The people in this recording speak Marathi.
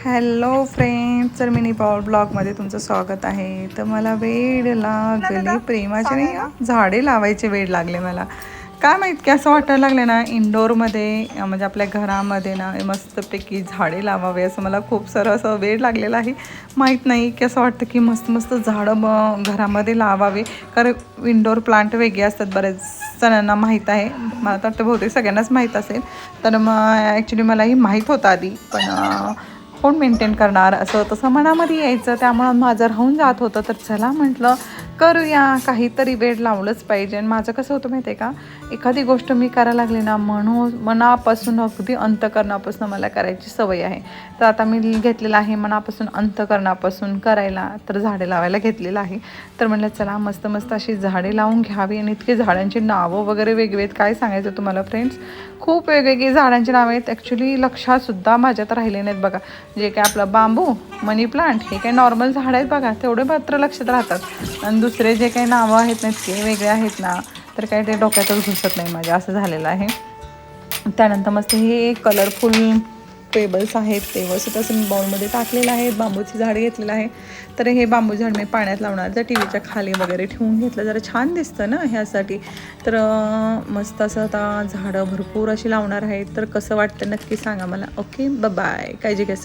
हॅलो फ्रेंड्स, तर मिनी पॉवर ब्लॉगमध्ये तुमचं स्वागत आहे. तर मला वेड लागली प्रेमाचे नाही झाडे लावायचे वेड लागले मला. काय माहीत की असं वाटायला लागले ना इंडोरमध्ये म्हणजे आपल्या घरामध्ये ना मस्तपैकी झाडे लावावे असं मला खूप सारं असं वेड लागलेलं आहे. माहीत नाही की असं वाटतं की मस्त मस्त झाडं घरामध्ये लावावे, कारण इंडोर प्लांट वेगळे असतात. बरेच जणांना माहीत आहे, मला तर वाटतं बहुतेक सगळ्यांनाच माहीत असेल. तर मग ॲक्च्युली मलाही माहीत होतं आधी, पण कोण मेंटेन करणार असं तसं मनामध्ये यायचं, त्यामुळं माझं राहून जात होतं. तर चला म्हटलं करूया, काहीतरी वेड लावलंच पाहिजे. आणि माझं कसं होतं माहिती आहे का, एखादी गोष्ट मी करायला लागली ना मनापासून अगदी अंतकरणापासून मला करायची सवय आहे. तर आता मी घेतलेलं आहे मनापासून अंतकरणापासून करायला, तर झाडे लावायला घेतलेलं आहे. तर म्हटलं चला मस्त मस्त अशी झाडे लावून घ्यावी. आणि इतके झाडांची नावं वगैरे वेगळे आहेत, काय सांगायचं तुम्हाला फ्रेंड्स. खूप वेगवेगळी झाडांची नावं आहेत. ॲक्च्युली लक्षातसुद्धा माझ्यात राहिले नाहीत बघा. जे काय आपलं बांबू, मनी प्लांट हे काही नॉर्मल झाड आहेत बघा, तेवढे मात्र लक्षात राहतात. आणि दुसरे जे काही नावं आहेत ना इतके वेगळे आहेत ना, तर काही ते डोक्यातच घुसत नाही माझ्या, असं झालेलं आहे. त्यानंतर मस्त हे कलरफुल पेबल्स आहेत, ते व्यवस्थित असं मी बाउलमध्ये टाकलेलं आहे. बांबूची झाड घेतलेलं आहे. तर हे बांबू झाड मी पाण्यात लावणार, जर टी व्हीच्या खाली वगैरे ठेवून घेतलं जरा छान दिसतं ना ह्यासाठी. तर मस्त असं आता झाडं भरपूर अशी लावणार आहेत. तर कसं वाटतं नक्की सांगा मला. Okay, bye. काळजी घ्या.